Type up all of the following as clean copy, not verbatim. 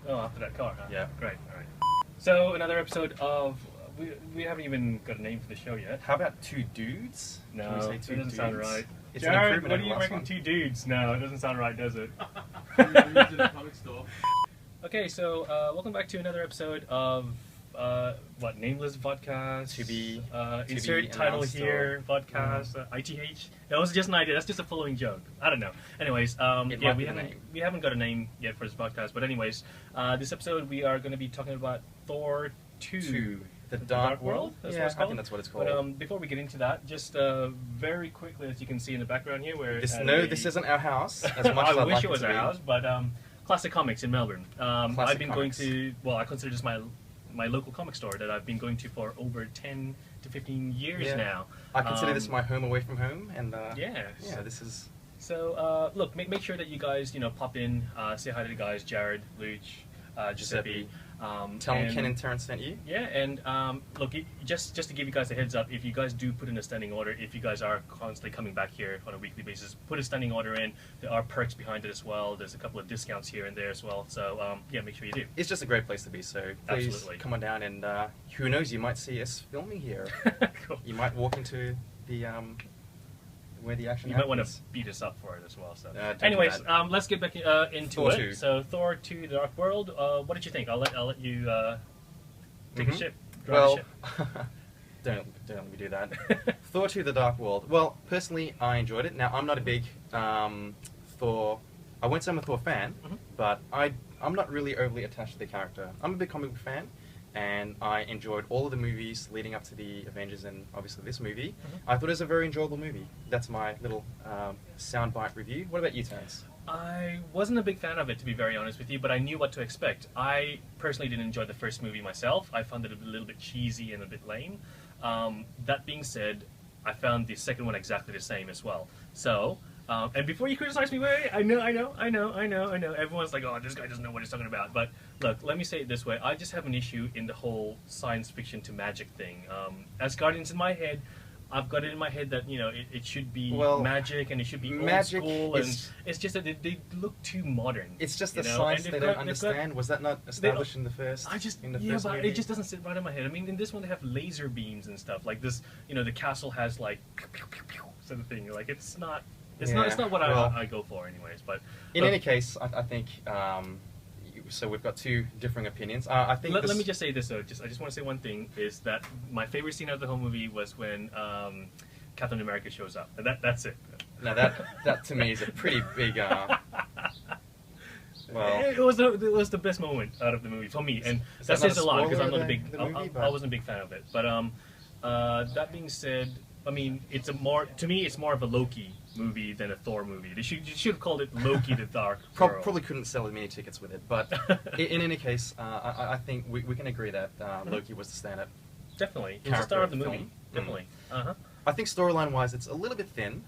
Oh, after that car, huh? Yeah. Great, alright. So, another episode of... We haven't even got a name for the show yet. How about two dudes? No, Can we say that two doesn't dudes? sound right. It's an Jared, improvement what over do you last reckon one. two dudes? No, it doesn't sound right, does it? In the comic store. Okay, so welcome back to another episode of Nameless Vodcast. To be insert title announced here, Vodcast, ITH. That was just an idea. That's just a following joke. I don't know. Anyways, It yeah, might be the name. we haven't got a name yet for this podcast. But anyways, this episode we are going to be talking about Thor 2. The Dark World? That's Yeah, what it's I called. think that's what it's called. But before we get into that, just very quickly, as you can see in the background here, where This isn't our house. As much as I I'd wish like it was to our be. house, but Classic Comics in Melbourne. I've been Comics. going to, well, I consider this my local comic store that I've been going to for over 10 to 15 years Yeah. now. I consider this my home away from home, and Yeah. this is So look, make sure that you guys pop in, say hi to the guys, Jared, Luch, Giuseppe. tell them and- Ken and Terrence sent you. Yeah, and look, just to give you guys a heads up, if you guys do put in a standing order, if you guys are constantly coming back here on a weekly basis, put a standing order in. There are perks behind it as well. There's a couple of discounts here and there as well. So yeah, make sure you do. It's just a great place to be. So please Absolutely. come on down, and who knows, you might see us filming here. Cool. You might walk into the where the action You might happens. want to beat us up for it as well. So, Don't do anyways, that. let's get back into Thor it. 2. So, Thor 2: The Dark World. What did you think? I'll let you take a Mhm. ship. Drive a Well, ship. don't let me do that. Thor 2: The Dark World. Well, personally, I enjoyed it. Now, I'm not a big Thor. I won't say I'm a Thor fan, Mhm. but I'm not really overly attached to the character. I'm a big comic book fan, and I enjoyed all of the movies leading up to the Avengers and obviously this movie. Mhm. I thought it was a very enjoyable movie. That's my little soundbite review. What about you, Terrence? I wasn't a big fan of it, to be very honest with you, but I knew what to expect. I personally didn't enjoy the first movie myself. I found it a little bit cheesy and a bit lame. That being said, I found the second one exactly the same as well. So, and before you criticize me, wait, I know. Everyone's like, oh, this guy doesn't know what he's talking about. But look, let me say it this way. I just have an issue in the whole science fiction to magic thing. As Guardians in my head, I've got it in my head that it should be magic and it should be magic old school, is- and it's just that they look too modern. It's just the you know? science And they they've don't got- understand. Was that not established in the first? In the first but movie? it just doesn't sit right in my head. I mean, in this one they have laser beams and stuff like this. The castle has like pew, pew, pew, pew, sort of thing. Like it's not what I go for, anyways. But In any case, I think. So we've got two differing opinions. I think. let me just say this though. I just want to say one thing is that my favorite scene of the whole movie was when Captain America shows up. And that's it. Now that to me is a pretty big. Well, it was the best moment out of the movie for me, and Is that that not says a a lot because spoiler I'm not of a big. the movie, I but- wasn't a big fan of it, but that being said, I mean, it's more of a Loki movie than a Thor movie. You should have called it Loki the Dark World. probably couldn't sell as many tickets with it, but in any case, I think we can agree that Loki was the stand-up. Definitely, it was the star of the movie. Film. Definitely. I think storyline-wise, it's a little bit thin.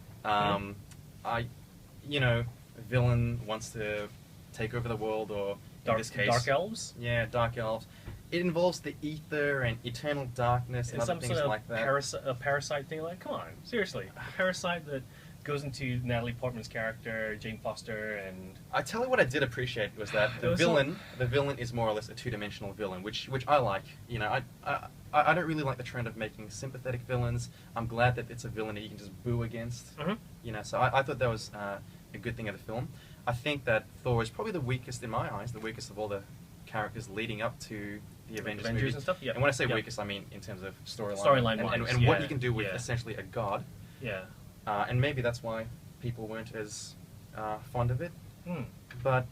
Villain wants to take over the world, or in this case, Dark Elves. Yeah, Dark Elves. It involves the ether and eternal darkness and And other some things sort of like that. parasite thing. Like, come on, seriously, a parasite that goes into Natalie Portman's character, Jane Foster, and I tell you what I did appreciate was that There the was villain is more or less a two-dimensional villain, which I like. I don't really like the trend of making sympathetic villains. I'm glad that it's a villain that you can just boo against. Mhm. So I thought that was a good thing of the film. I think that Thor is probably the weakest in my eyes, the weakest of all the characters leading up to the Avengers movie. and stuff. Yeah. And when I say Yeah. weakest, I mean in terms of storyline. Storyline-wise, and what yeah, you can do with yeah. essentially a god. Yeah. And maybe that's why people weren't as fond of it. Hmm. But,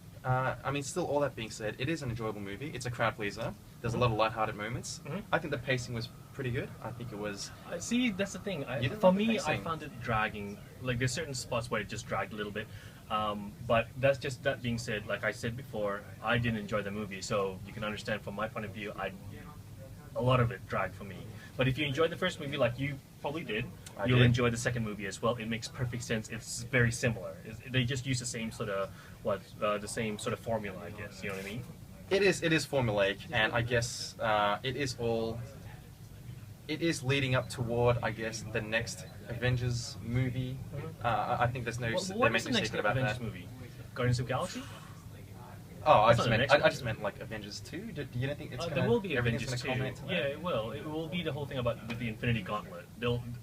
still all that being said, it is an enjoyable movie. It's a crowd pleaser. There's a lot of lighthearted moments. Mhm. I think the pacing was pretty good. I think it was... See, that's the thing. You didn't For like the me, I pacing. found it dragging. Like, there's certain spots where it just dragged a little bit. But that being said, like I said before, I didn't enjoy the movie, so you can understand from my point of view, a lot of it dragged for me. But if you enjoyed the first movie, like you probably did, you'll did. enjoy the second movie as well. It makes perfect sense. It's very similar. They just use the same sort of the same sort of formula, I guess. You know what I mean? It is formulaic, and I guess it is leading up toward, I guess, the next Avengers movie. I think there's no... What they is make the no next secret about Avengers that. movie? Guardians of the Galaxy? I That's just not the meant next I just meant like Avengers 2. Do you don't think it's gonna? There will be everything's Avengers 2. gonna culminate to that? Yeah, it will. It will be the whole thing about with the Infinity Gauntlet.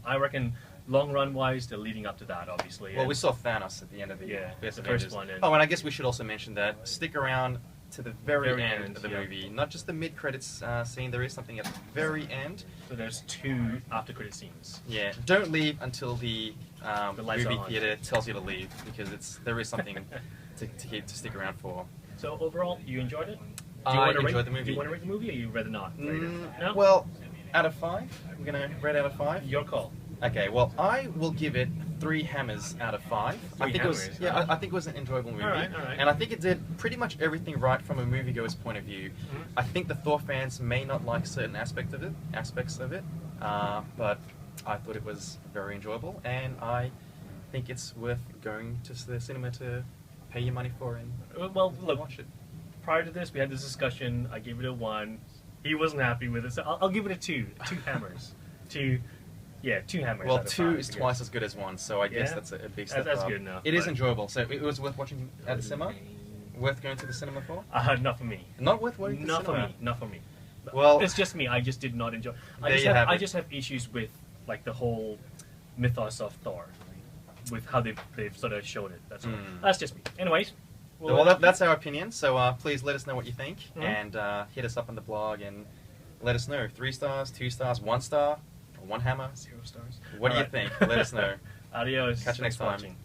I reckon, long run wise, they're leading up to that, obviously. Well, and- we saw Thanos at the end of the Yeah, first the Avengers. first one, and- Oh, and I guess we should also mention that stick around to the very, Very end, end, of the yeah. movie, not just the mid-credits scene. There is something at the very end. So there's 2 after credit scenes. Yeah, don't leave until the lights movie are on. theater tells you to leave because there is something to stick around for. So overall, you enjoyed it? I wanna enjoyed rate, the movie. Do you want to rate the movie, or you rather not rate it? No? Well, out of 5, we're gonna rate out of 5. Your call. Okay, well, I will give it 3 hammers out of 5. I 3 think it was, hammers, yeah, huh? I think it was an enjoyable movie, Alright. and I think it did pretty much everything right from a moviegoer's point of view. Mhm. I think the Thor fans may not like certain aspects of it, but I thought it was very enjoyable, and I think it's worth going to the cinema to pay your money for and Well, look, watch it. prior to this, we had this discussion. I gave it a 1. He wasn't happy with it, so I'll give it a 2. 2 hammers. 2 hammers. Well, out of 2 5, is I twice guess. as good as 1, so I guess Yeah? that's a big step That's up. good enough, It is but- enjoyable, so it was worth watching at the cinema. Worth going to the cinema for? Not for me. Not worth going to the Not for cinema. me. Not for me. Well, It's just me. I just did not enjoy. There you have I it. just have issues with like the whole mythos of Thor, with how they've sort of showed it. That's all. Mm. That's just me. Anyways, well, that's our opinion. So please let us know what you think, Mhm. and hit us up on the blog and let us know. 3 stars, 2 stars, 1 star, or 1 hammer. 0 stars. What do you Alright. think? Let us know. Adios. Catch you next Thanks for time. watching.